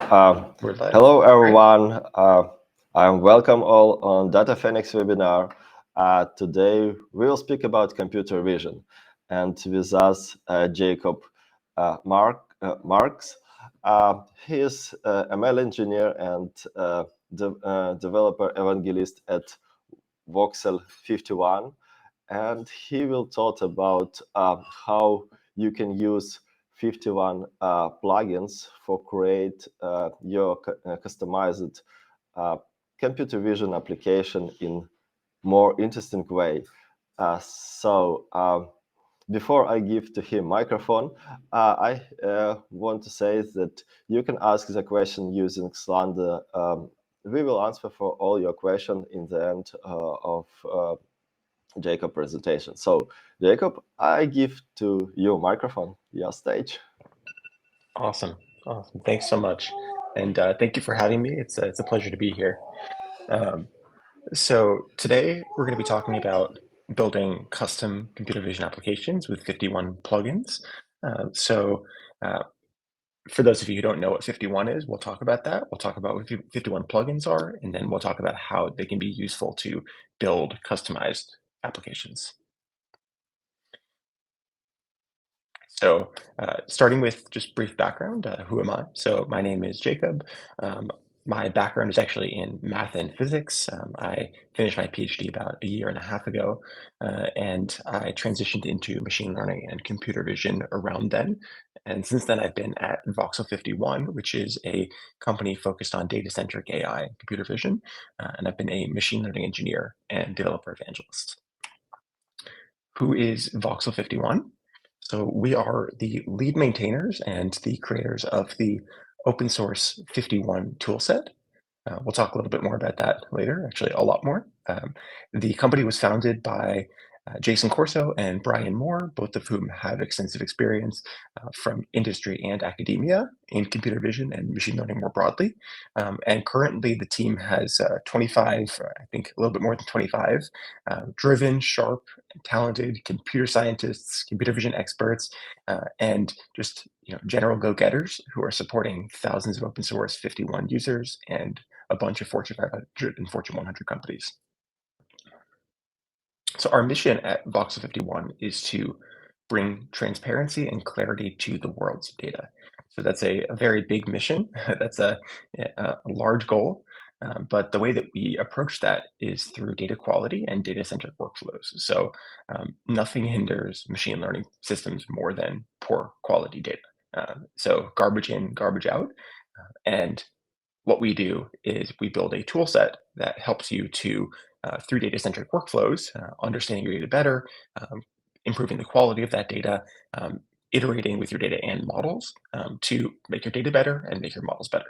Um, We're live. Hello, Great. everyone. I'm welcome all on Data Phoenix webinar. Today, we'll speak about computer vision. And with us, Jacob Marks. He is ML engineer and developer evangelist at Voxel 51. And he will talk about how you can use 51 plugins for create your customized uh, computer vision application in more interesting way. So before I give to him microphone, I want to say that you can ask the question using Slander. We will answer for all your questions in the end of Jacob presentation. So Jacob, I give to you microphone, your stage. Awesome. Awesome. Thanks so much. And thank you for having me. It's a pleasure to be here. Um, so today we're going to be talking about building custom computer vision applications with 51 plugins. So for those of you who don't know what 51 is, we'll talk about that. We'll talk about what 51 plugins are, and then we'll talk about how they can be useful to build customized applications. So starting with just brief background, who am I? So my name is Jacob. My background is actually in math and physics. I finished my PhD about a year and a half ago, and I transitioned into machine learning and computer vision around then. And since then, I've been at Voxel 51, which is a company focused on data-centric AI and computer vision. And I've been a machine learning engineer and developer evangelist. Who is Voxel 51? So we are the lead maintainers and the creators of the open source 51 toolset. We'll talk a little bit more about that later, actually a lot more. The company was founded by Jason Corso and Brian Moore, both of whom have extensive experience from industry and academia in computer vision and machine learning more broadly. And currently the team has 25, I think a little bit more than 25, driven, sharp, talented computer scientists, computer vision experts, and just general go-getters who are supporting thousands of open source 51 users and a bunch of Fortune 500 and Fortune 100 companies. So our mission at Voxel 51 is to bring transparency and clarity to the world's data. So that's a very big mission. That's a large goal. But the way that we approach that is through data quality and data-centric workflows. So nothing hinders machine learning systems more than poor quality data. So garbage in, garbage out. And what we do is we build a tool set that helps you to, through data-centric workflows, understanding your data better, improving the quality of that data, iterating with your data and models to make your data better and make your models better.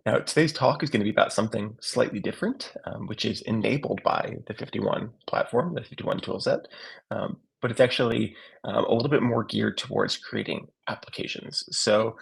Now, today's talk is going to be about something slightly different, which is enabled by the 51 platform, the 51 toolset, but it's actually a little bit more geared towards creating applications. So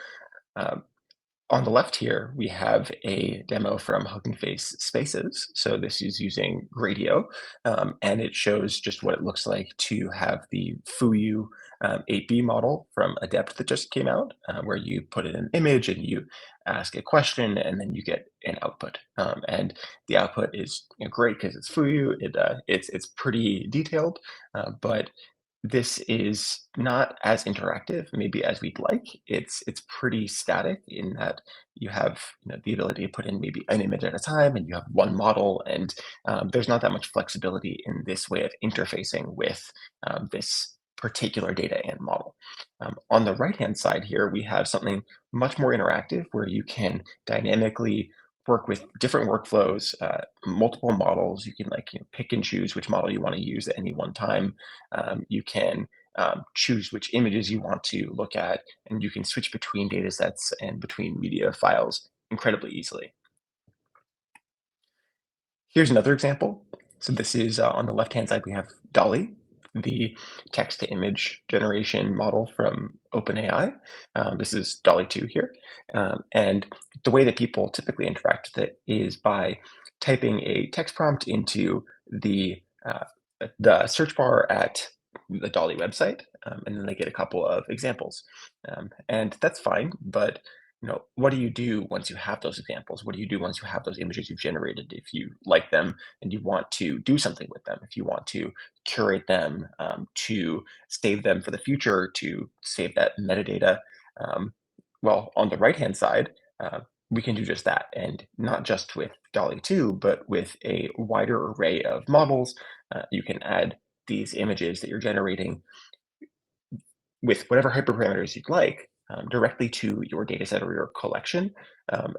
on the left here, we have a demo from Hugging Face Spaces. So this is using Gradio, and it shows just what it looks like to have the Fuyu 8B model from Adept that just came out, where you put in an image and you ask a question, and then you get an output. And the output is great because it's Fuyu. It's pretty detailed, but this is not as interactive, maybe as we'd like. It's pretty static in that you have the ability to put in maybe an image at a time, and you have one model, and there's not that much flexibility in this way of interfacing with this particular data and model. On the right-hand side here, we have something much more interactive where you can dynamically work with different workflows, multiple models. You can pick and choose which model you want to use at any one time. You can choose which images you want to look at, and you can switch between data sets and between media files incredibly easily. Here's another example. So this is on the left-hand side, we have DALL-E, the text-to-image generation model from OpenAI. This is DALL-E 2 here. And the way that people typically interact with it is by typing a text prompt into the search bar at the DALL-E website, and then they get a couple of examples. And that's fine, but what do you do once you have those examples? What do you do once you have those images you've generated? If you like them and you want to do something with them, if you want to curate them, to save them for the future, to save that metadata, well, on the right-hand side, we can do just that, and not just with DALL-E 2, but with a wider array of models. You can add these images that you're generating with whatever hyperparameters you'd like directly to your data set or your collection.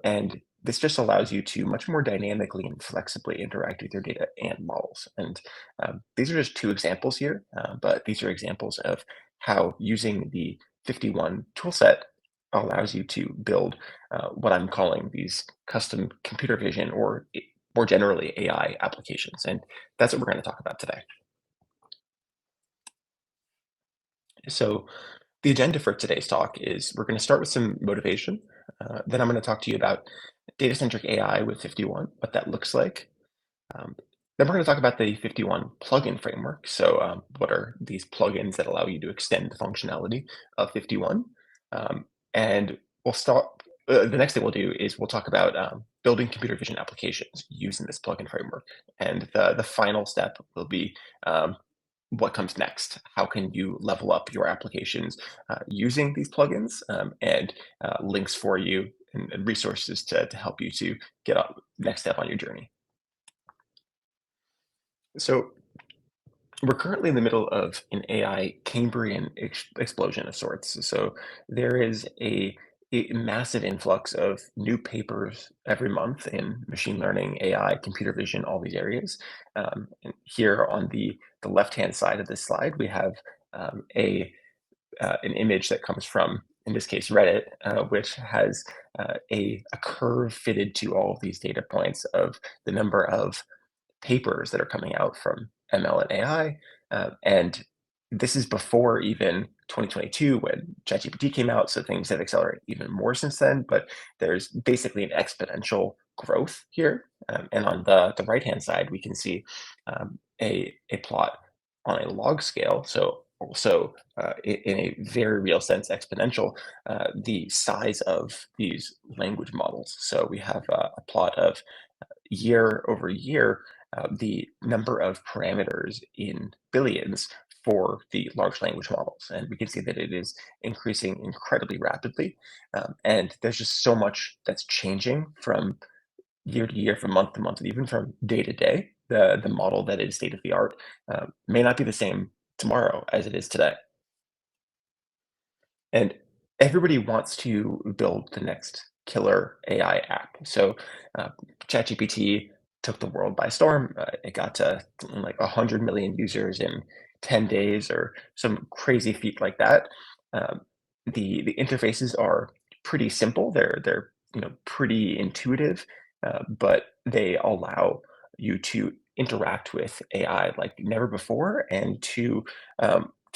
And this just allows you to much more dynamically and flexibly interact with your data and models. And these are just two examples here, but these are examples of how using the FiftyOne toolset allows you to build what I'm calling these custom computer vision or more generally AI applications. And that's what we're going to talk about today. So the agenda for today's talk is we're going to start with some motivation. Then I'm going to talk to you about data-centric AI with FiftyOne, what that looks like. Then we're going to talk about the FiftyOne plugin framework. So what are these plugins that allow you to extend the functionality of FiftyOne? And we'll start. The next thing we'll do is we'll talk about building computer vision applications using this plugin framework. And the final step will be what comes next. How can you level up your applications using these plugins, and links for you and resources to help you to get up next step on your journey. So we're currently in the middle of an AI Cambrian explosion of sorts. So there is a massive influx of new papers every month in machine learning, AI, computer vision, all these areas. And here on the left-hand side of this slide, we have an image that comes from, in this case, Reddit, which has a curve fitted to all of these data points of the number of papers that are coming out from ML and AI. And this is before even 2022 when ChatGPT came out, so things have accelerated even more since then, but there's basically an exponential growth here. And on the right-hand side, we can see a plot on a log scale, so also in a very real sense exponential, the size of these language models. So we have a plot of year over year, the number of parameters in billions for the large language models. And we can see that it is increasing incredibly rapidly. And there's just so much that's changing from year to year, from month to month, and even from day to day. The model that is state of the art may not be the same tomorrow as it is today. And everybody wants to build the next killer AI app. So ChatGPT took the world by storm. It got to something like 100 million users in 10 days or some crazy feat like that. The interfaces are pretty simple. They're pretty intuitive, but they allow you to interact with AI like never before, and to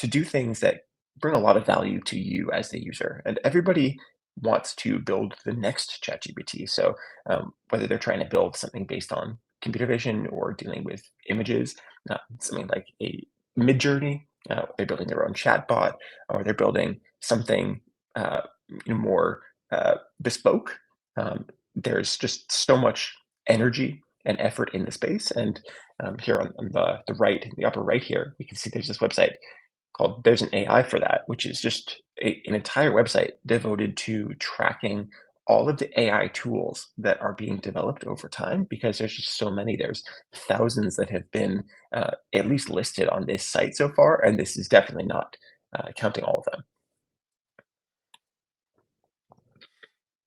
do things that bring a lot of value to you as the user. And everybody wants to build the next ChatGPT. So whether they're trying to build something based on computer vision or dealing with images, something like a Midjourney, they're building their own chatbot, or they're building something more bespoke. There's just so much energy and effort in the space. And here on the right, the upper right here, we can see there's this website called There's an AI for That, which is just an entire website devoted to tracking all of the AI tools that are being developed over time, because there's just so many. There's thousands that have been at least listed on this site so far, and this is definitely not counting all of them.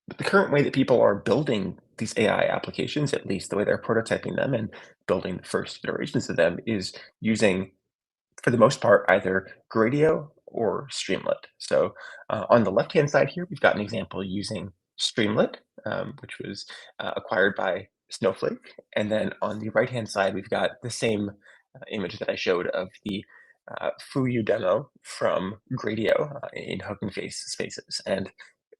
But the current way that people are building these AI applications, at least the way they're prototyping them and building the first iterations of them, is using, for the most part, either Gradio or Streamlit. So on the left-hand side here, we've got an example using Streamlit, which was acquired by Snowflake. And then on the right-hand side, we've got the same image that I showed of the Fuyu demo from Gradio in Hugging Face spaces. And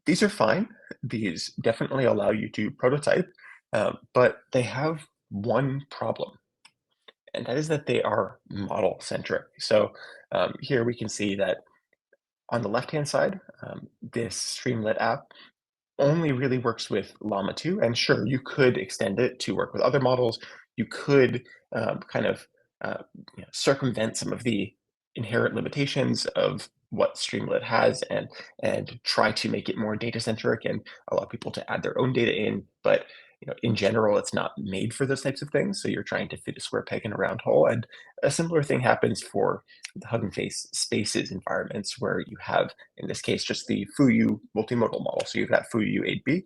these are fine. These definitely allow you to prototype, but they have one problem, and that is that they are model centric. So here we can see that On the left-hand side, this Streamlit app only really works with Llama 2, and sure, you could extend it to work with other models. You could kind of uh, circumvent some of the inherent limitations of what Streamlit has and try to make it more data-centric and allow people to add their own data in. But in general, it's not made for those types of things. So you're trying to fit a square peg in a round hole. And a similar thing happens for the Hugging Face spaces environments where you have, in this case, just the Fuyu multimodal model. So you've got Fuyu 8B,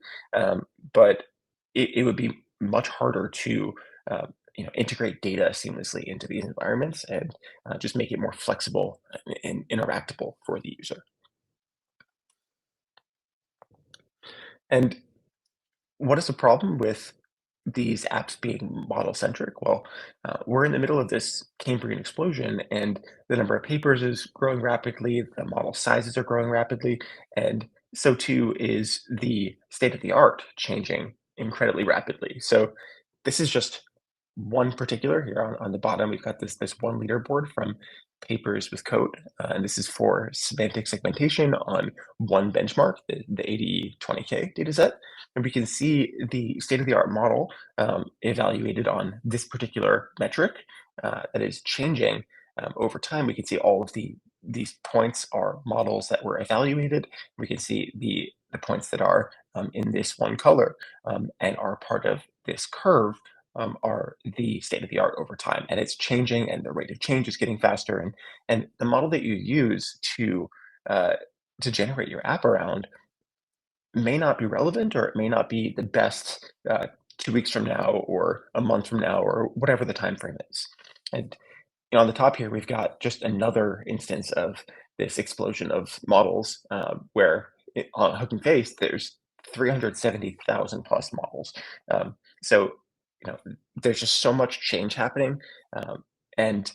but it would be much harder to integrate data seamlessly into these environments and just make it more flexible and interactable for the user. And what is the problem with these apps being model centric? Well, we're in the middle of this Cambrian explosion, and the number of papers is growing rapidly, the model sizes are growing rapidly, and so too is the state of the art changing incredibly rapidly. So, this is just one particular here on the bottom. We've got this one leaderboard from Papers with Code, and this is for semantic segmentation on one benchmark, the 8020K dataset. And we can see the state-of-the-art model evaluated on this particular metric that is changing over time. We can see all of these points are models that were evaluated. We can see the points that are in this one color and are part of this curve are the state of the art over time, and it's changing, and the rate of change is getting faster. And the model that you use uh, to generate your app around may not be relevant, or it may not be the best 2 weeks from now, or a month from now, or whatever the time frame is. And on the top here, we've got just another instance of this explosion of models where on Hugging Face, there's 370,000 plus models. So, there's just so much change happening. And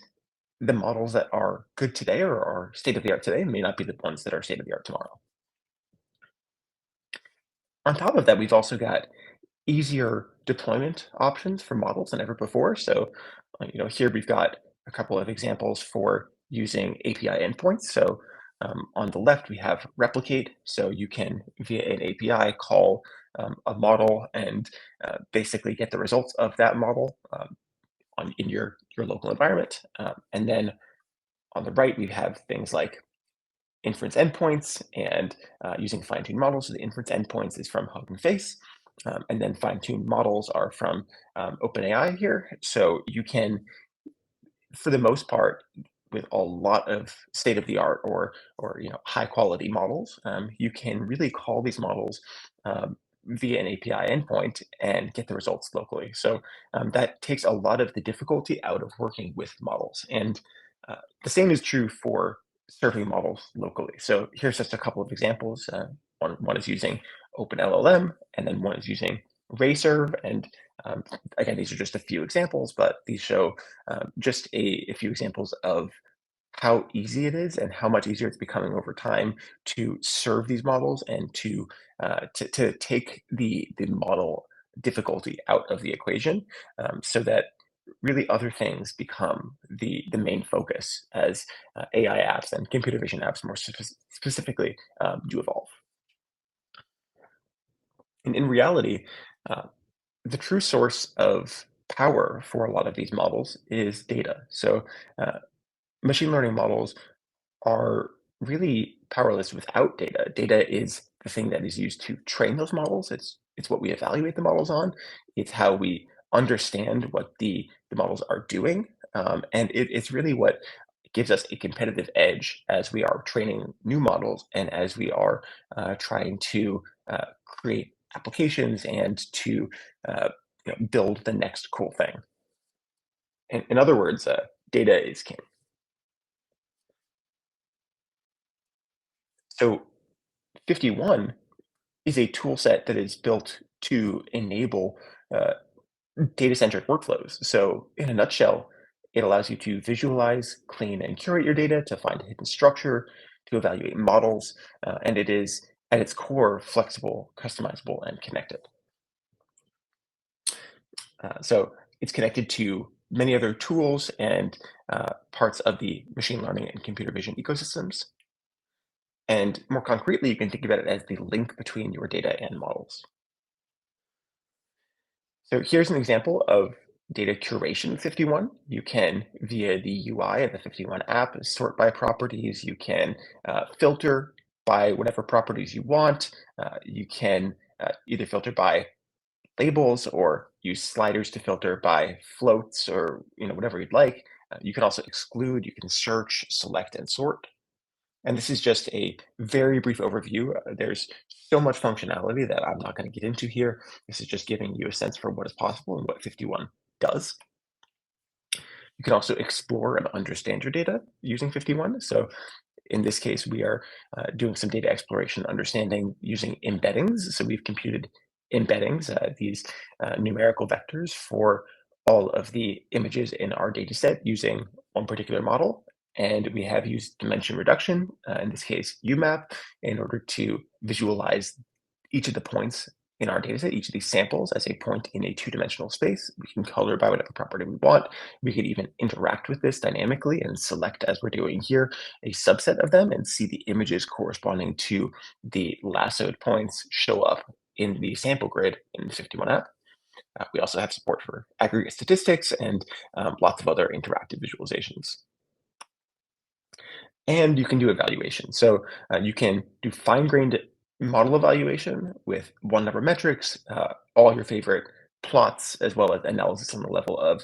the models that are good today or are state of the art today may not be the ones that are state of the art tomorrow. On top of that, we've also got easier deployment options for models than ever before. So, here we've got a couple of examples for using API endpoints. So, on the left, we have replicate. So you can, via an API, call a model and basically get the results of that model in your local environment. And then on the right, we have things like inference endpoints and using fine-tuned models. So the inference endpoints is from Hugging Face, and then fine-tuned models are from OpenAI here. So you can, for the most part, with a lot of state-of-the-art or high-quality models, you can really call these models via an API endpoint and get the results locally. So that takes a lot of the difficulty out of working with models. And the same is true for serving models locally. So here's just a couple of examples. One is using OpenLLM, and then one is using Rayserve. And again, these are just a few examples, but these show just a few examples of how easy it is and how much easier it's becoming over time to serve these models and to take the model difficulty out of the equation, so that really other things become the main focus as AI apps and computer vision apps more specifically do evolve. And in reality, uh, the true source of power for a lot of these models is data. So machine learning models are really powerless without data. Data is the thing that is used to train those models. It's what we evaluate the models on. It's how we understand what the models are doing. And it's really what gives us a competitive edge as we are training new models and as we are trying to create applications and to build the next cool thing. In other words, data is king. So 51 is a tool set that is built to enable uh, data-centric workflows. So in a nutshell, it allows you to visualize, clean, and curate your data to find hidden structure, to evaluate models, and it is at its core flexible, customizable, and connected. So it's connected to many other tools and parts of the machine learning and computer vision ecosystems. And more concretely, you can think about it as the link between your data and models. So here's an example of data curation with 51. You can, via the UI of the 51 app, sort by properties. You can filter by whatever properties you want. You can either filter by labels or use sliders to filter by floats or whatever you'd like. You can also exclude, you can search, select, and sort. And this is just a very brief overview. There's so much functionality that I'm not going to get into here. This is just giving you a sense for what is possible and what 51 does. You can also explore and understand your data using 51. So in this case, we are doing some data exploration, understanding using embeddings. So we've computed embeddings, these numerical vectors for all of the images in our data set using one particular model. And we have used dimension reduction, in this case, UMAP, in order to visualize each of the points in our data set, each of these samples as a point in a two-dimensional space. We can color by whatever property we want. We could even interact with this dynamically and select, as we're doing here, a subset of them and see the images corresponding to the lassoed points show up in the sample grid in the 51 app. We also have support for aggregate statistics and lots of other interactive visualizations. And you can do evaluation. So you can do fine-grained model evaluation with one number metrics, all your favorite plots, as well as analysis on the level of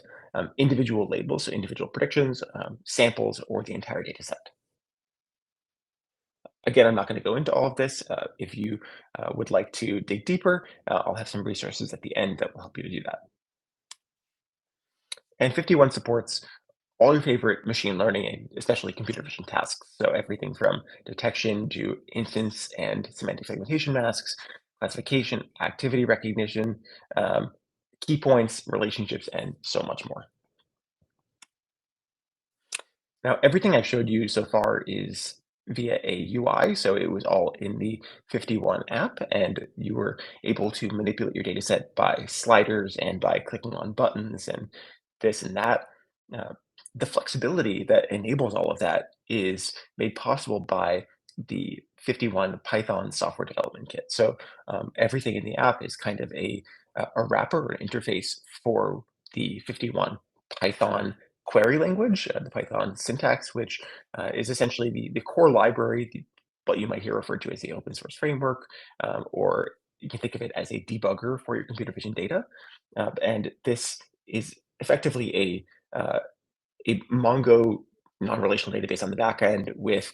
individual labels, so individual predictions, samples, or the entire data set. Again, I'm not going to go into all of this. If you would like to dig deeper, I'll have some resources at the end that will help you to do that. And 51 supports all your favorite machine learning and especially computer vision tasks. So everything from detection to instance and semantic segmentation masks, classification, activity recognition, key points, relationships, and so much more. Now, everything I've showed you so far is via a UI, so it was all in the 51 app, and you were able to manipulate your data set by sliders and by clicking on buttons and this and that. Uh, the flexibility that enables all of that is made possible by the 51 Python software development kit. So everything in the app is kind of a wrapper or an interface for the 51 Python query language, the Python syntax, which is essentially the core library, what you might hear referred to as the open source framework, or you can think of it as a debugger for your computer vision data. And this is effectively a Mongo non-relational database on the back end with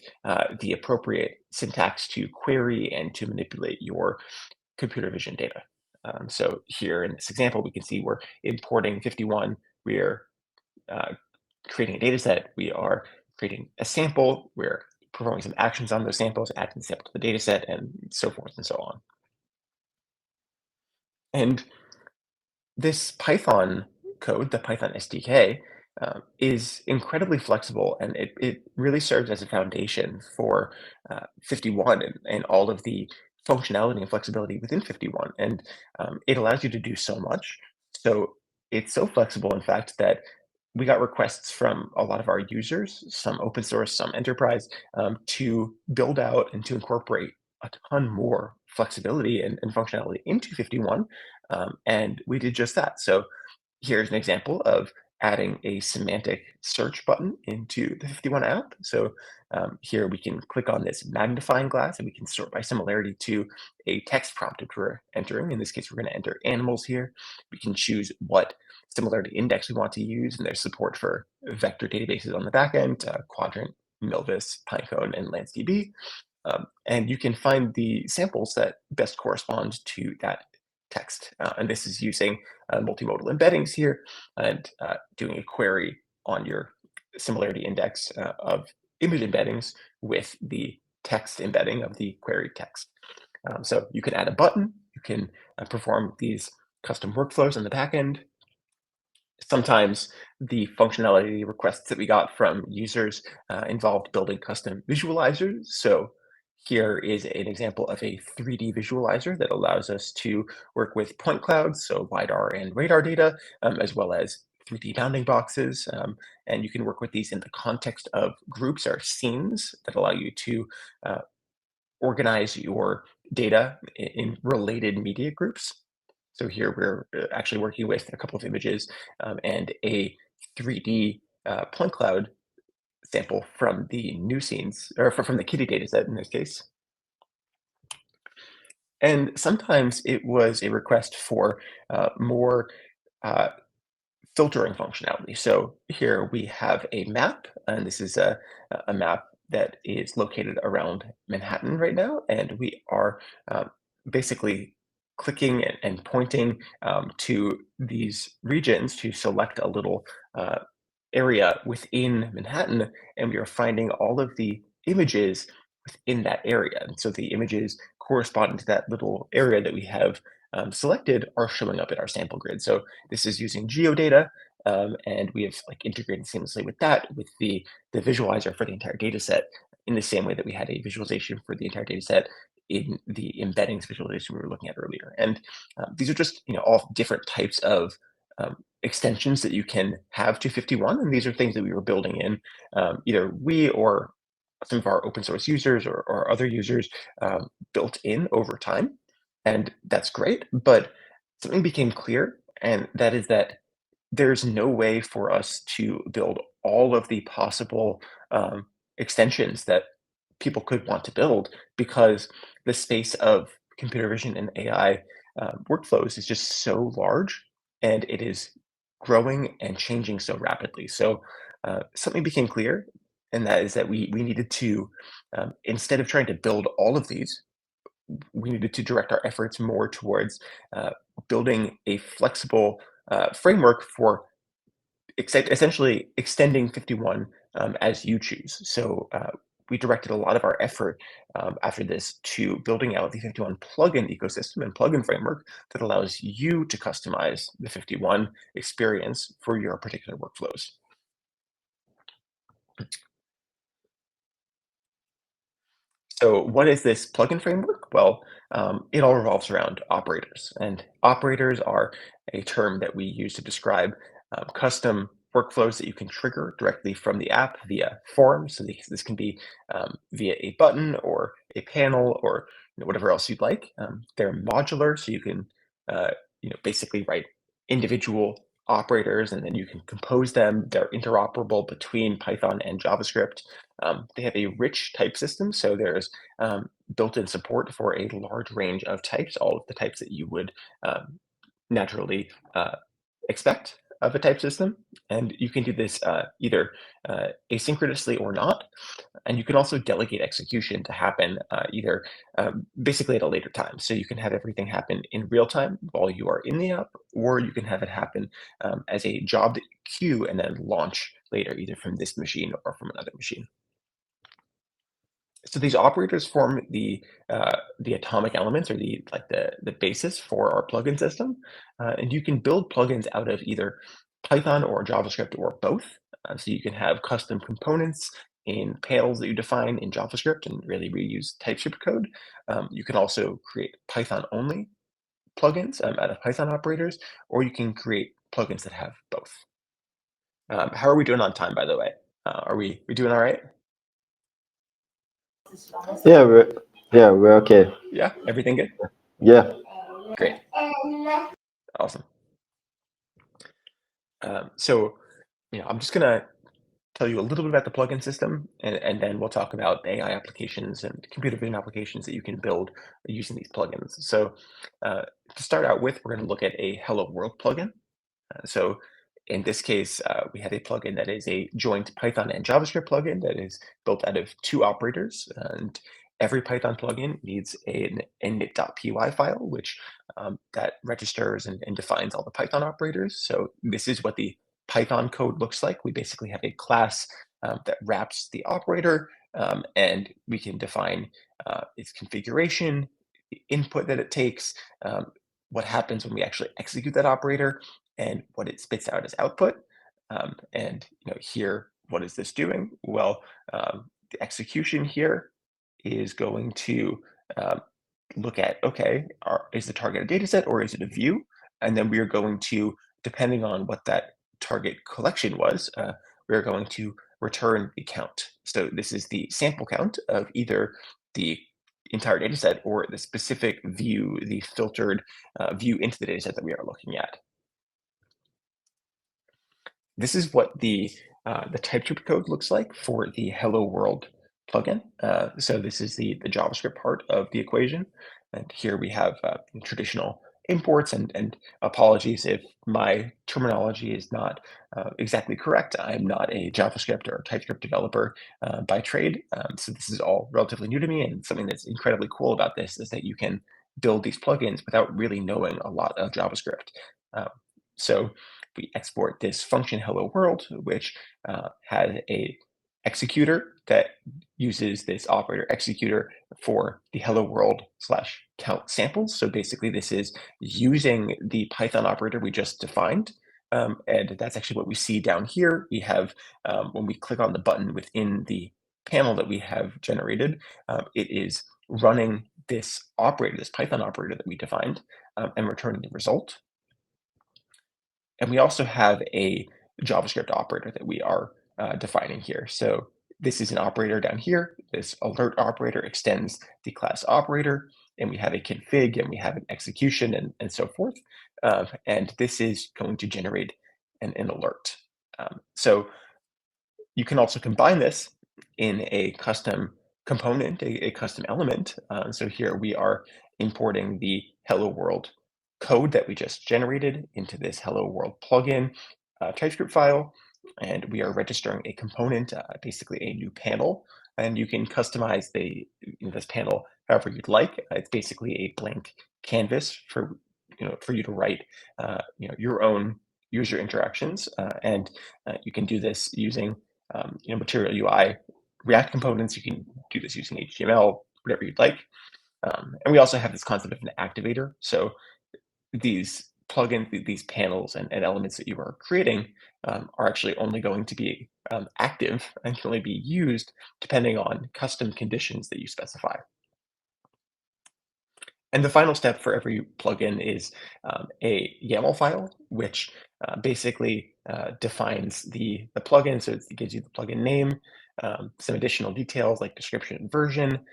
the appropriate syntax to query and to manipulate your computer vision data. So here in this example, we can see we're importing 51. We're creating a data set, we are creating a sample, we're performing some actions on those samples, adding the sample to the data set, and so forth and so on. And this Python code, the Python SDK, is incredibly flexible, and it really serves as a foundation for 51 and all of the functionality and flexibility within 51. And it allows you to do so much. So it's so flexible, in fact, that we got requests from a lot of our users, some open source, some enterprise, to build out and to incorporate a ton more flexibility and functionality into 51. And we did just that. So here's an example of adding a semantic search button into the 51 app. So here we can click on this magnifying glass and we can sort by similarity to a text prompt that we're entering. In this case, we're going to enter animals here. We can choose what similarity index we want to use, and there's support for vector databases on the back end, Quadrant, Milvus, Pinecone, and LanceDB. And you can find the samples that best correspond to that text. And this is using multimodal embeddings here and doing a query on your similarity index of image embeddings with the text embedding of the queried text. So you can add a button, you can perform these custom workflows on the back end. Sometimes the functionality requests that we got from users involved building custom visualizers. So here is an example of a 3D visualizer that allows us to work with point clouds, so LiDAR and radar data, as well as 3D bounding boxes. And you can work with these in the context of groups or scenes that allow you to organize your data in related media groups. So here we're actually working with a couple of images and a 3D point cloud sample from the new scenes, or from the kitty dataset in this case. And sometimes it was a request for more uh, filtering functionality. So here we have a map, and this is a map that is located around Manhattan right now, and we are basically clicking and pointing to these regions to select a little area within Manhattan, and we are finding all of the images within that area. And so the images corresponding to that little area that we have selected are showing up in our sample grid. So this is using geodata, and we have like integrated seamlessly with that, with the visualizer for the entire data set, in the same way that we had a visualization for the entire data set in the embeddings visualization we were looking at earlier. And these are just all different types of extensions that you can have to FiftyOne, and these are things that we were building in, either we or some of our open source users or other users built in over time. And that's great, but something became clear, and that is that there's no way for us to build all of the possible extensions that people could want to build, because the space of computer vision and AI workflows is just so large, and it is growing and changing so rapidly. So something became clear, and that is that we needed to, instead of trying to build all of these, we needed to direct our efforts more towards building a flexible framework for essentially extending FiftyOne as you choose. So we directed a lot of our effort after this to building out the FiftyOne plugin ecosystem and plugin framework that allows you to customize the FiftyOne experience for your particular workflows. So what is this plugin framework? Well, it all revolves around operators, and operators are a term that we use to describe custom workflows that you can trigger directly from the app via forms. So this can be via a button or a panel or whatever else you'd like. They're modular, so you can basically write individual operators, and then you can compose them. They're interoperable between Python and JavaScript. They have a rich type system, so there's built-in support for a large range of types, all of the types that you would naturally expect of a type system. And you can do this either asynchronously or not. And you can also delegate execution to happen either basically at a later time. So you can have everything happen in real time while you are in the app, or you can have it happen as a job queue and then launch later, either from this machine or from another machine. So these operators form the atomic elements, or the basis for our plugin system, and you can build plugins out of either Python or JavaScript or both. So you can have custom components in panels that you define in JavaScript and really reuse TypeScript code. You can also create Python only plugins out of Python operators, or you can create plugins that have both. How are we doing on time, by the way? Are we doing all right? Yeah, we're okay. Yeah, everything good? Yeah. Great. Awesome. So, I'm just gonna tell you a little bit about the plugin system, and then we'll talk about AI applications and computer vision applications that you can build using these plugins. So, to start out with, we're going to look at a Hello World plugin. So in this case, we have a plugin that is a joint Python and JavaScript plugin that is built out of two operators. And every Python plugin needs an init.py file, which that registers and defines all the Python operators. So this is what the Python code looks like. We basically have a class that wraps the operator, and we can define its configuration, the input that it takes, what happens when we actually execute that operator, and what it spits out as output. And here, what is this doing? Well, the execution here is going to look at, okay, is the target a data set or is it a view? And then we are going to, depending on what that target collection was, we're going to return the count. So this is the sample count of either the entire data set or the specific view, the filtered view into the data set that we are looking at. This is what the TypeScript code looks like for the Hello World plugin. So this is the JavaScript part of the equation. And here we have traditional imports, and apologies if my terminology is not exactly correct. I'm not a JavaScript or TypeScript developer by trade. So this is all relatively new to me, and something that's incredibly cool about this is that you can build these plugins without really knowing a lot of JavaScript. So we export this function hello world, which has a executor that uses this operator executor for the hello world / count samples. So basically this is using the Python operator we just defined. And that's actually what we see down here. We have, when we click on the button within the panel that we have generated, it is running this operator, this Python operator that we defined, and returning the result. And we also have a JavaScript operator that we are defining here. So this is an operator down here. This alert operator extends the class operator, and we have a config, and we have an execution, and so forth. And this is going to generate an alert. So you can also combine this in a custom component, a custom element. So here we are importing the Hello World code that we just generated into this Hello World plugin TypeScript file, and we are registering a component, basically a new panel, and you can customize this panel however you'd like. It's basically a blank canvas for you to write your own user interactions, and you can do this using Material UI React components. You can do this using HTML, whatever you'd like. And we also have this concept of an activator. So these plugins, these panels and elements that you are creating are actually only going to be active and can only be used depending on custom conditions that you specify. And the final step for every plugin is a YAML file, which basically defines the plugin. So it gives you the plugin name, some additional details like description and version,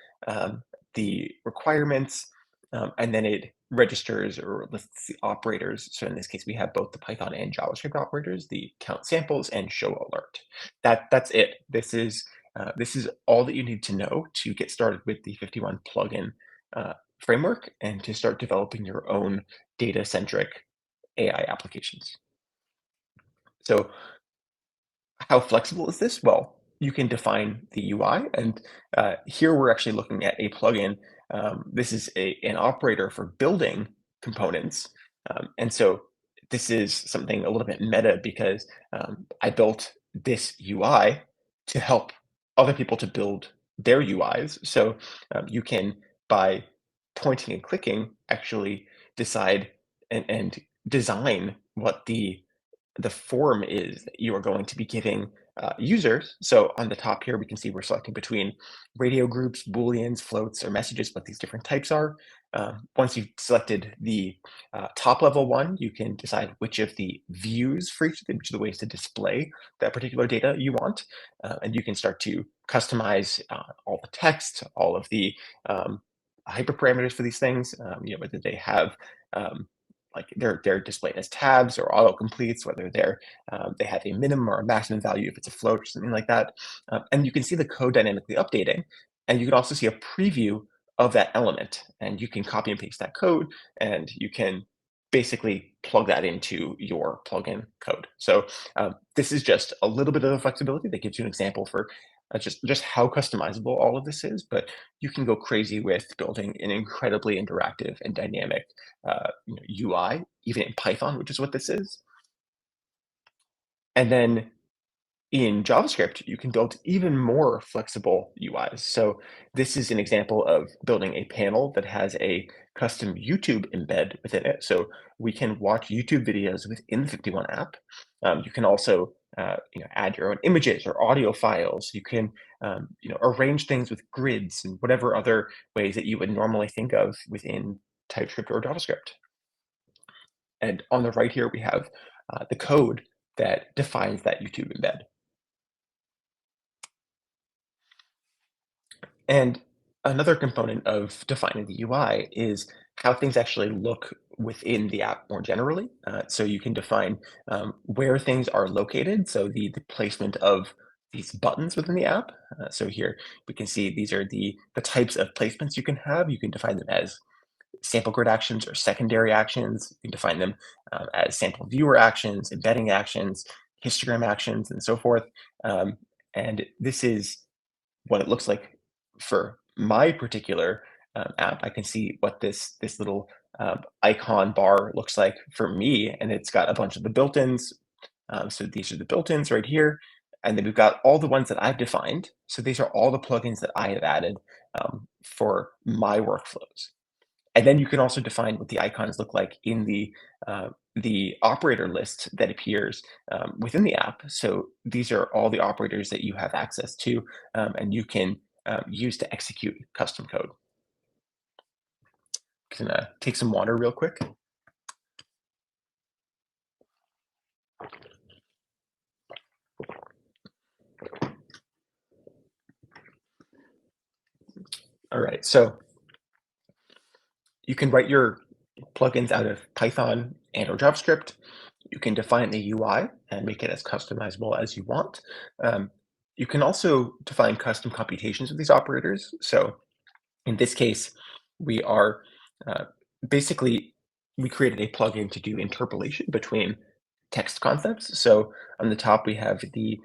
the requirements, and then it registers or lists the operators. So in this case, we have both the Python and JavaScript operators, the count samples and show alert. That's it. This is all that you need to know to get started with the FiftyOne plugin framework and to start developing your own data-centric AI applications. So how flexible is this? Well, you can define the UI, and here we're actually looking at a plugin. This is an operator for building components, and so this is something a little bit meta because I built this UI to help other people to build their UIs. So you can, by pointing and clicking, actually decide and design what the form is that you are going to be giving users. So on the top here, we can see we're selecting between radio groups, Booleans, floats, or messages, what these different types are. Once you've selected the top level one, you can decide which of the views for each of the ways to display that particular data you want. And you can start to customize all the text, all of the hyperparameters for these things, whether they have like they're displayed as tabs or autocompletes, whether they have a minimum or a maximum value if it's a float or something like that. And you can see the code dynamically updating, and you can also see a preview of that element, and you can copy and paste that code, and you can basically plug that into your plugin code. So this is just a little bit of the flexibility that gives you an example for just how customizable all of this is, but you can go crazy with building an incredibly interactive and dynamic UI, even in Python, which is what this is. And then in JavaScript, you can build even more flexible UIs. So this is an example of building a panel that has a custom YouTube embed within it. So we can watch YouTube videos within the FiftyOne app. You can also add your own images or audio files. You can arrange things with grids and whatever other ways that you would normally think of within TypeScript or JavaScript. And on the right here, we have the code that defines that YouTube embed. And Another component of defining the UI is how things actually look within the app more generally. So you can define where things are located, so the placement of these buttons within the app. So here we can see these are the types of placements you can have. You can define them as sample grid actions or secondary actions. You can define them as sample viewer actions, embedding actions, histogram actions, and so forth. Um, and this is what it looks like for my particular app. I can see what this little icon bar looks like for me, and it's got a bunch of the built-ins. So these are the built-ins right here, and then we've got all the ones that I've defined. So these are all the plugins that I have added for my workflows. And then you can also define what the icons look like in the operator list that appears within the app. So these are all the operators that you have access to, and you can use to execute custom code. Can take some water real quick. All right, so you can write your plugins out of Python and or JavaScript. You can define the UI and make it as customizable as you want. You can also define custom computations with these operators. So in this case, we are uh, basically, we created a plugin to do interpolation between text concepts. So on the top, we have the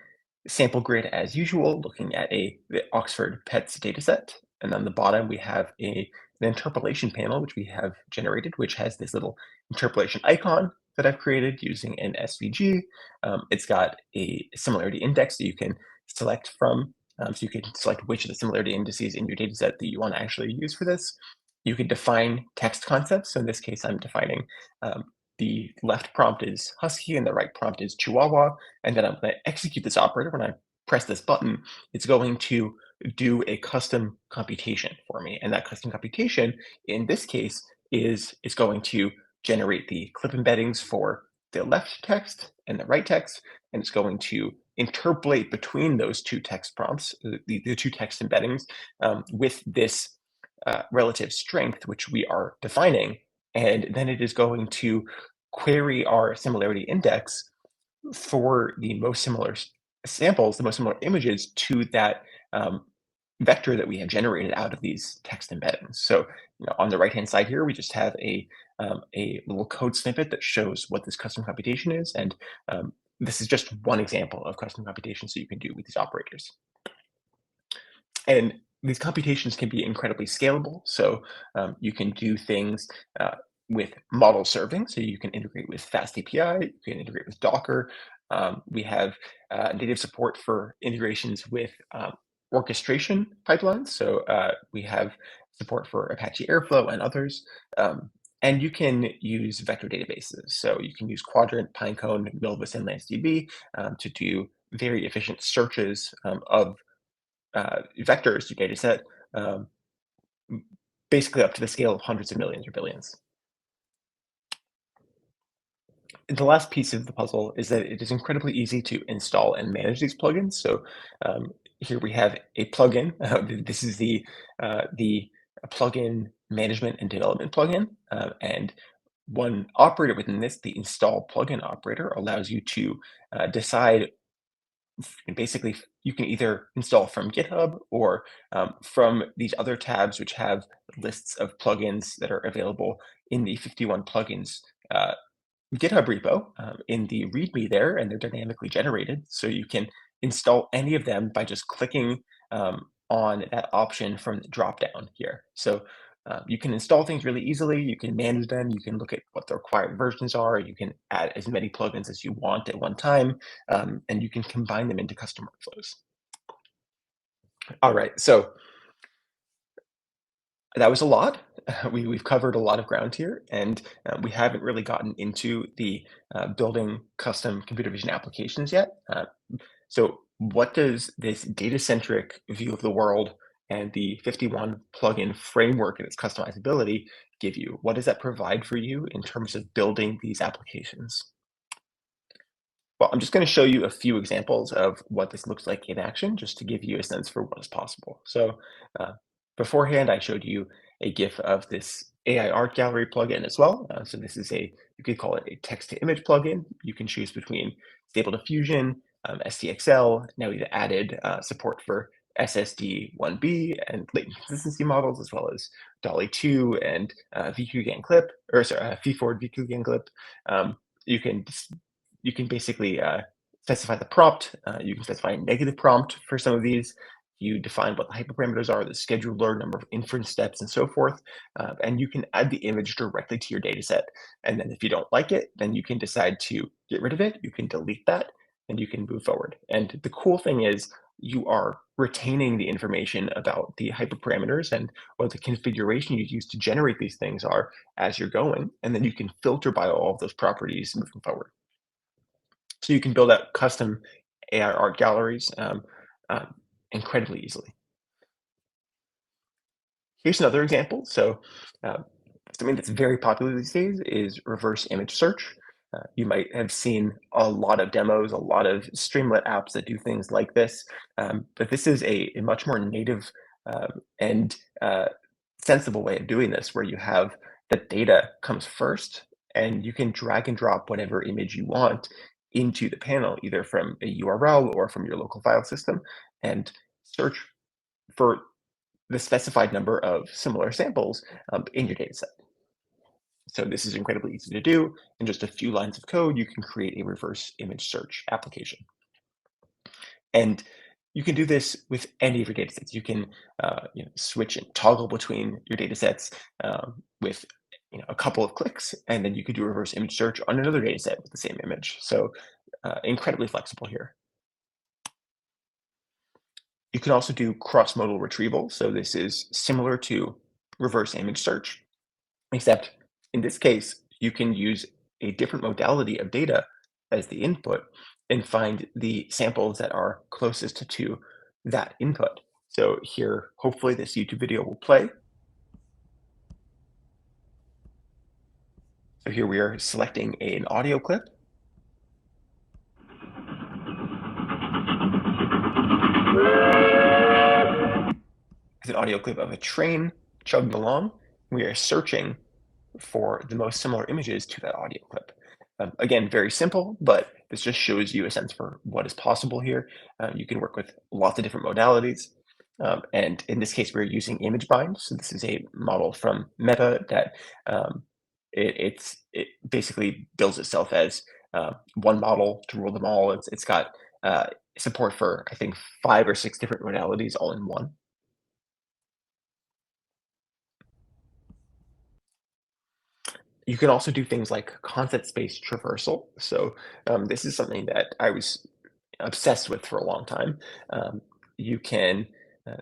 sample grid as usual, looking at the Oxford Pets dataset. And on the bottom, we have an interpolation panel, which we have generated, which has this little interpolation icon that I've created using an SVG. It's got a similarity index that you can select from. So you can select which of the similarity indices in your dataset that you want to actually use for this. You can define text concepts. So in this case, I'm defining the left prompt is husky and the right prompt is chihuahua. And then I'm going to execute this operator. When I press this button, it's going to do a custom computation for me. And that custom computation, in this case, is going to generate the clip embeddings for the left text and the right text. And it's going to interpolate between those two text prompts, the two text embeddings, with this relative strength, which we are defining. And then it is going to query our similarity index for the most similar samples, the most similar images to that vector that we have generated out of these text embeddings. So on the right-hand side here, we just have a little code snippet that shows what this custom computation is. And this is just one example of custom computations that you can do with these operators. And these computations can be incredibly scalable. So you can do things with model serving. So you can integrate with Fast API, you can integrate with Docker. We have native support for integrations with orchestration pipelines. So we have support for Apache Airflow and others. And you can use vector databases. So you can use Quadrant, Pinecone, Milvus, and LansDB to do very efficient searches of vectors to data set, basically up to the scale of hundreds of millions or billions. The last piece of the puzzle is that it is incredibly easy to install and manage these plugins. So here we have a plugin. This is the plugin management and development plugin. And one operator within this, the install plugin operator, allows you to decide. And basically, you can either install from GitHub or from these other tabs, which have lists of plugins that are available in the FiftyOne Plugins GitHub repo in the README there, and they're dynamically generated. So you can install any of them by just clicking on that option from the dropdown here. So you can install things really easily. You can manage them. You can look at what the required versions are. You can add as many plugins as you want at one time, and you can combine them into custom workflows. All right, so that was a lot. We've covered a lot of ground here, and we haven't really gotten into the building custom computer vision applications yet. So what does this data-centric view of the world and the FiftyOne plugin framework and its customizability give you? What does that provide for you in terms of building these applications? Well, I'm just going to show you a few examples of what this looks like in action, just to give you a sense for what is possible. So beforehand, I showed you a GIF of this AI art gallery plugin as well. So this is you could call it a text to image plugin. You can choose between Stable Diffusion, STXL. Now we've added support for SSD1B and latent consistency models, as well as Dolly 2 and VQGAN clip, or sorry, feed-forward VQGAN clip. Um, you can you can basically specify the prompt. You can specify a negative prompt for some of these. You define what the hyperparameters are, the scheduler, number of inference steps, and so forth. And you can add the image directly to your data set. And then if you don't like it, then you can decide to get rid of it. You can delete that and you can move forward. And the cool thing is you are retaining the information about the hyperparameters and what the configuration you use to generate these things are as you're going. And then you can filter by all of those properties moving forward. So you can build out custom AI art galleries incredibly easily. Here's another example. So something that's very popular these days is reverse image search. You might have seen a lot of demos, a lot of Streamlit apps that do things like this, but this is a much more native and sensible way of doing this, where you have the data comes first, and you can drag and drop whatever image you want into the panel, either from a URL or from your local file system, and search for the specified number of similar samples in your data set. So this is incredibly easy to do. In just a few lines of code, you can create a reverse image search application. And you can do this with any of your data sets. You can switch and toggle between your data sets with a couple of clicks, and then you could do a reverse image search on another data set with the same image. So incredibly flexible here. You can also do cross-modal retrieval. So this is similar to reverse image search, except in this case, you can use a different modality of data as the input and find the samples that are closest to that input. So here, hopefully this YouTube video will play. So here we are selecting an audio clip. It's an audio clip of a train chugging along. We are searching for the most similar images to that audio clip. Again, very simple, but this just shows you a sense for what is possible here. You can work with lots of different modalities. And in this case, we're using image bind. So this is a model from Meta that it basically builds itself as one model to rule them all. It's got support for, I think, 5 or 6 different modalities all in one. You can also do things like concept space traversal. So this is something that I was obsessed with for a long time. You can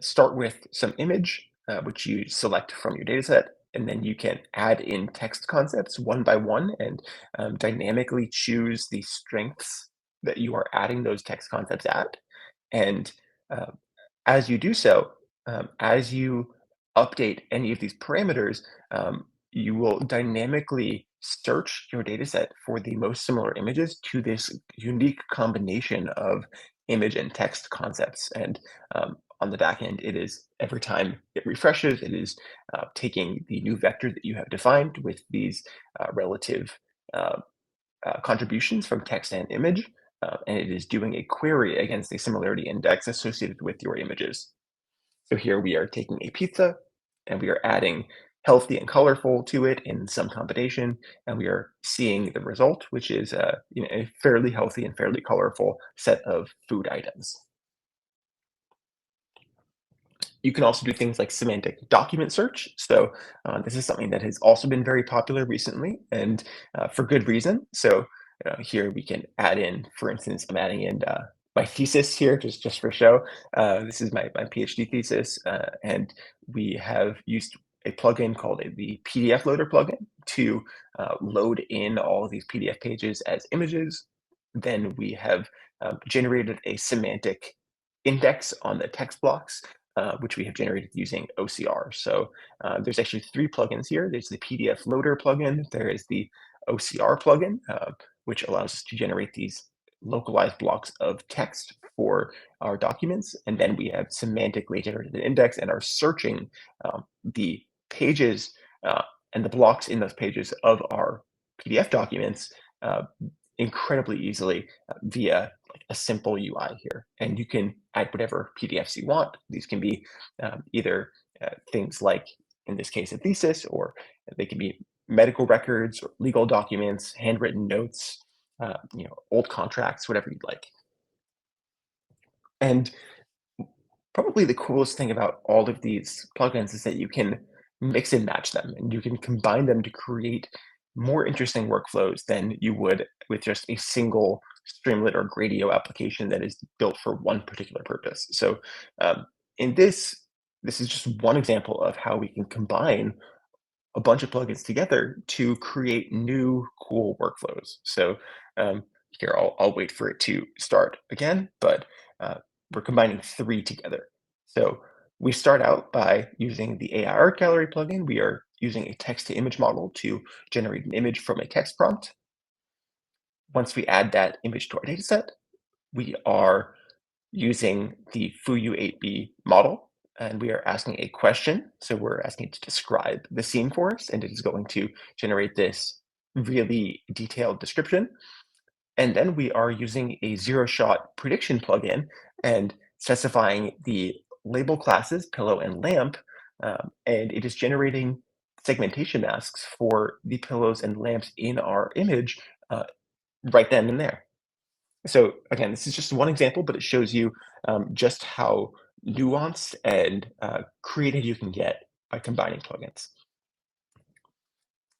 start with some image, which you select from your dataset, and then you can add in text concepts one by one and dynamically choose the strengths that you are adding those text concepts at. And uh, as you do so, as you update any of these parameters, you will dynamically search your dataset for the most similar images to this unique combination of image and text concepts. And on the back end, it is every time it refreshes, it is taking the new vector that you have defined with these relative uh, contributions from text and image, and it is doing a query against the similarity index associated with your images. So here we are taking a pizza and we are adding healthy and colorful to it in some combination, and we are seeing the result, which is a fairly healthy and fairly colorful set of food items. You can also do things like semantic document search. So this is something that has also been very popular recently, and for good reason. So here we can add in, for instance, I'm adding in my thesis here just for show. This is my PhD thesis, and we have used a plugin called the PDF loader plugin to load in all of these PDF pages as images. Then we have generated a semantic index on the text blocks, which we have generated using OCR. So there's actually 3 plugins here. There's the PDF loader plugin. There is the OCR plugin, which allows us to generate these localized blocks of text for our documents, and then we have semantically generated an index and are searching the pages and the blocks in those pages of our PDF documents incredibly easily via a simple UI here. And you can add whatever PDFs you want. These can be either things like, in this case, a thesis, or they can be medical records or legal documents, handwritten notes, old contracts, whatever you'd like. And probably the coolest thing about all of these plugins is that you can mix and match them, and you can combine them to create more interesting workflows than you would with just a single Streamlit or Gradio application that is built for one particular purpose. So in this is just one example of how we can combine a bunch of plugins together to create new cool workflows. So here, I'll wait for it to start again, but we're combining 3 together. So we start out by using the AI Art Gallery plugin. We are using a text-to-image model to generate an image from a text prompt. Once we add that image to our dataset, we are using the Fuyu8B model, and we are asking a question. So we're asking it to describe the scene for us, and it is going to generate this really detailed description. And then we are using a zero-shot prediction plugin and specifying the label classes, pillow and lamp, and it is generating segmentation masks for the pillows and lamps in our image right then and there. So again, this is just one example, but it shows you just how nuanced and creative you can get by combining plugins.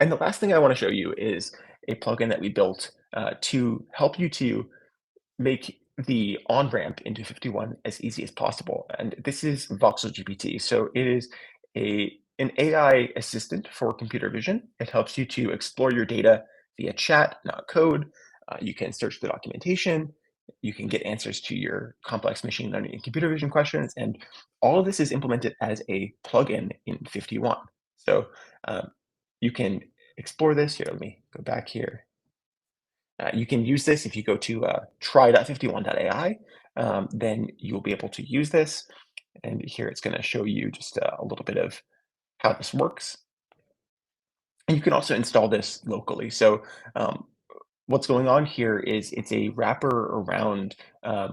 And the last thing I want to show you is a plugin that we built to help you to make the on-ramp into FiftyOne as easy as possible. And this is Voxel GPT. So it is an AI assistant for computer vision. It helps you to explore your data via chat, not code. You can search the documentation. You can get answers to your complex machine learning and computer vision questions. And all of this is implemented as a plugin in FiftyOne. So you can explore this. Here, let me go back here. You can use this if you go to try.51.ai, then you'll be able to use this. And here it's going to show you just a little bit of how this works. And you can also install this locally. So what's going on here is it's a wrapper around a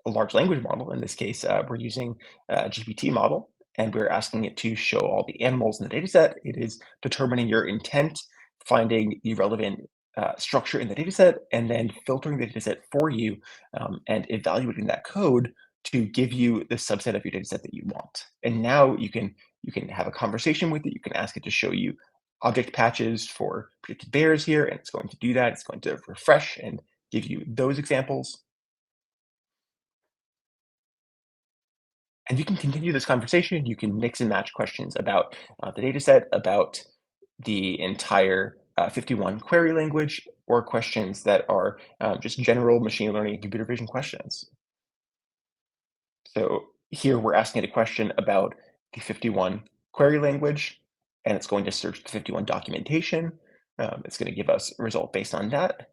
large language model. In this case, we're using a GPT model, and we're asking it to show all the animals in the data set. It is determining your intent, finding the relevant structure in the data set, and then filtering the data set for you and evaluating that code to give you the subset of your data set that you want. And now you can have a conversation with it. You can ask it to show you object patches for predicted bears here, and it's going to do that. It's going to refresh and give you those examples. And you can continue this conversation. You can mix and match questions about the data set, about the entire FiftyOne query language, or questions that are just general machine learning and computer vision questions. So here we're asking it a question about the FiftyOne query language, and it's going to search the FiftyOne documentation. It's going to give us a result based on that.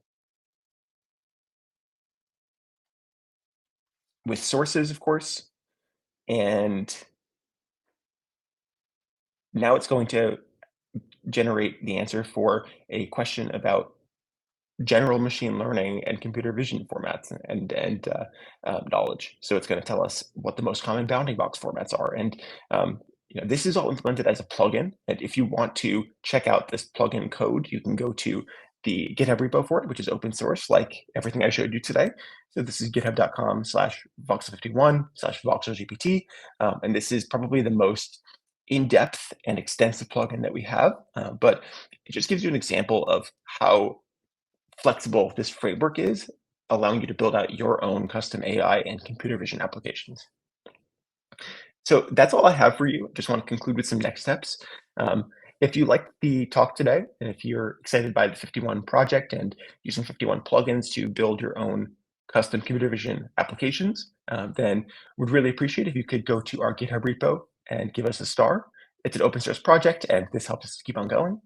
With sources, of course. And now it's going to generate the answer for a question about general machine learning and computer vision formats and knowledge. So it's going to tell us what the most common bounding box formats are. And this is all implemented as a plugin. And if you want to check out this plugin code, you can go to the GitHub repo for it, which is open source, like everything I showed you today. So this is github.com/voxel51/voxelgpt. And this is probably the most in-depth and extensive plugin that we have. But it just gives you an example of how flexible this framework is, allowing you to build out your own custom AI and computer vision applications. So that's all I have for you. Just want to conclude with some next steps. If you liked the talk today, and if you're excited by the FiftyOne project and using FiftyOne plugins to build your own custom computer vision applications, then we'd really appreciate if you could go to our GitHub repo and give us a star. It's an open source project, and this helps us to keep on going.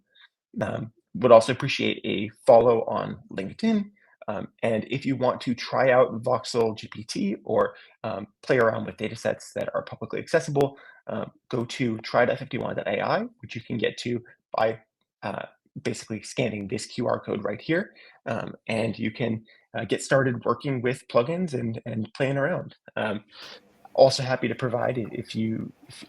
Would also appreciate a follow on LinkedIn And if you want to try out Voxel GPT or play around with data sets that are publicly accessible, go to try.51.ai, which you can get to by basically scanning this QR code right here. And you can get started working with plugins and playing around. Also happy to provide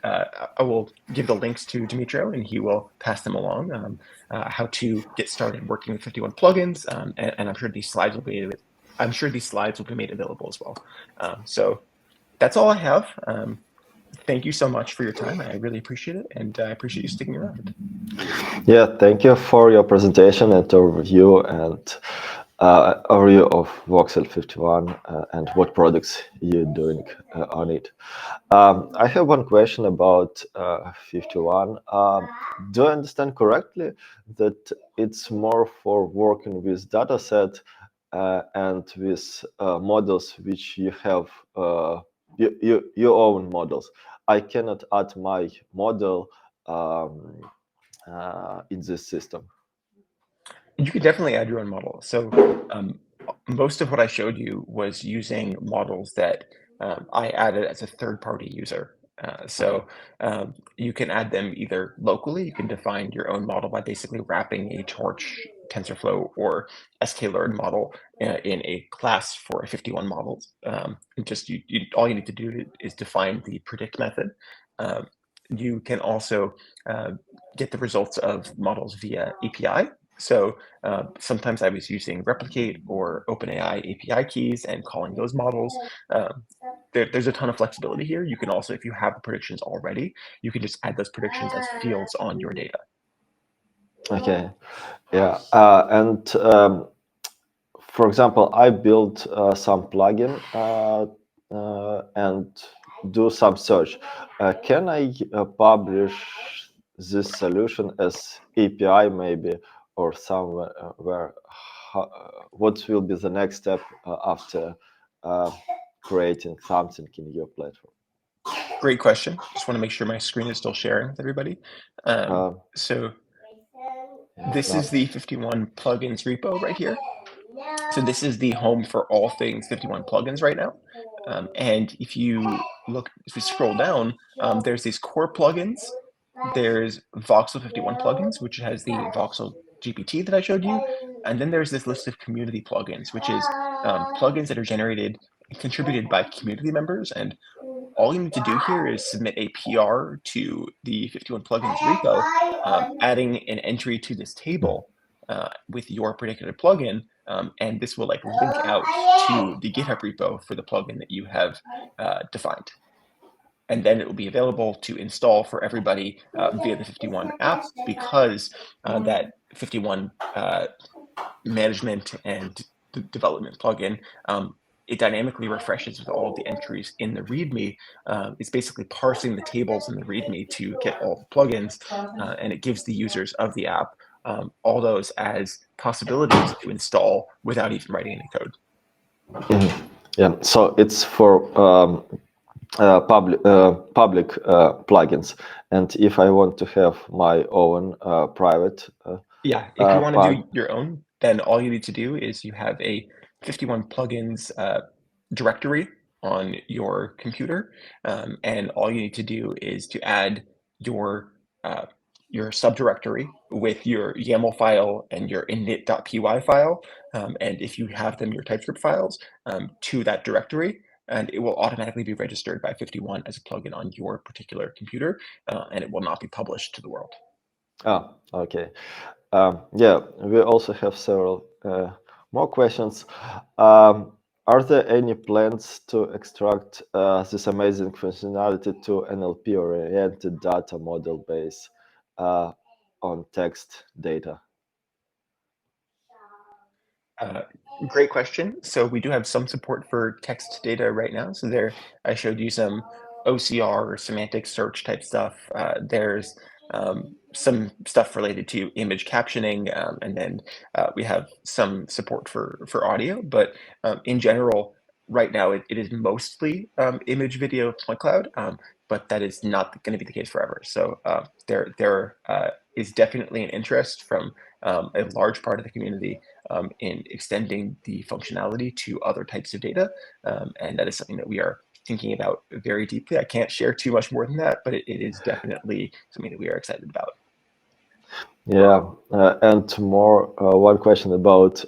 I will give the links to Dimitro and he will pass them along, how to get started working with 51 plugins. And I'm sure these slides will be made available as well. So that's all I have. Thank you so much for your time. I really appreciate it. And I appreciate you sticking around. Yeah, thank you for your presentation and overview of Voxel 51 and what products you're doing on it. I have one question about 51. Do I understand correctly that it's more for working with dataset and with models which you have, your own models? I cannot add my model in this system. You could definitely add your own model. So most of what I showed you was using models that I added as a third-party user. So you can add them either locally. You can define your own model by basically wrapping a Torch, TensorFlow, or sklearn model in a class for a 51 models. All you need to do is define the predict method. You can also get the results of models via API. So sometimes I was using replicate or OpenAI API keys and calling those models. There's a ton of flexibility here. You can also, if you have the predictions already, you can just add those predictions as fields on your data. Okay, yeah, and for example, I built some plugin and do some search. Can I publish this solution as API maybe, or somewhere where? What will be the next step after creating something in your platform? Great question. Just want to make sure my screen is still sharing with everybody. So this is the 51 plugins repo right here. So this is the home for all things 51 plugins right now. And if we scroll down, there's these core plugins. There's Voxel 51 plugins, which has the Voxel GPT that I showed you. And then there's this list of community plugins, which is plugins that are contributed by community members. And all you need to do here is submit a PR to the 51 plugins repo, adding an entry to this table with your particular plugin, and this will link out to the GitHub repo for the plugin that you have defined. And then it will be available to install for everybody via the 51 app, because that 51 management and development plugin, it dynamically refreshes with all of the entries in the README. It's basically parsing the tables in the README to get all the plugins, and it gives the users of the app all those as possibilities to install without even writing any code. Mm-hmm. Yeah, so it's for public plugins, and if I want to have my own private, yeah, if you want to do your own, then all you need to do is you have a 51 plugins directory on your computer, and all you need to do is to add your subdirectory with your YAML file and your init.py file, and if you have them, your TypeScript files, to that directory, and it will automatically be registered by 51 as a plugin on your particular computer, and it will not be published to the world. Oh, okay. Yeah, we also have several more questions. Are there any plans to extract this amazing functionality to NLP-oriented data model base on text data? Great question. So we do have some support for text data right now. So there, I showed you some OCR or semantic search type stuff. There's some stuff related to image captioning, and then we have some support for audio. But in general, right now it is mostly image, video, point cloud, but that is not going to be the case forever. So there is definitely an interest from a large part of the community in extending the functionality to other types of data. And that is something that we are thinking about very deeply. I can't share too much more than that, but it is definitely something that we are excited about. Yeah, and more one question about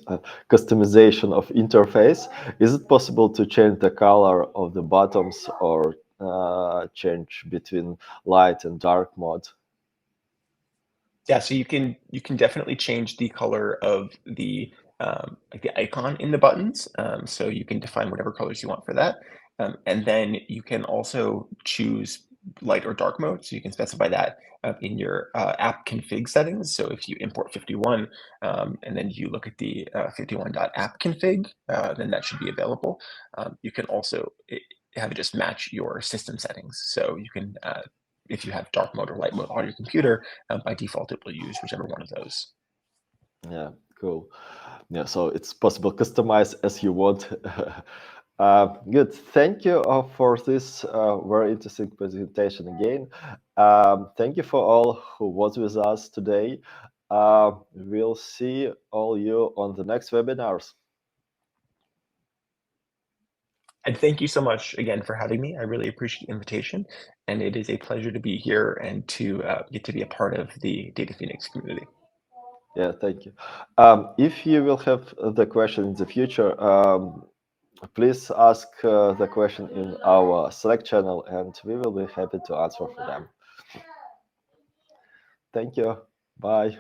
customization of interface. Is it possible to change the color of the buttons or change between light and dark mode? Yeah, so you can definitely change the color of the like the icon in the buttons. So you can define whatever colors you want for that, and then you can also choose light or dark mode. So you can specify that in your app config settings. So if you import 51 and then you look at the 51.app config, then that should be available. You can also have it just match your system settings. So you can if you have dark mode or light mode on your computer, by default, it will use whichever one of those. Yeah, cool. Yeah, so it's possible customize as you want. Good. Thank you for this very interesting presentation again. Thank you for all who was with us today. We'll see all you on the next webinars. And thank you so much again for having me. I really appreciate the invitation, and it is a pleasure to be here and to get to be a part of the Data Phoenix community. Yeah, thank you. If you will have the question in the future, please ask the question in our Slack channel, and we will be happy to answer for them. Thank you. Bye.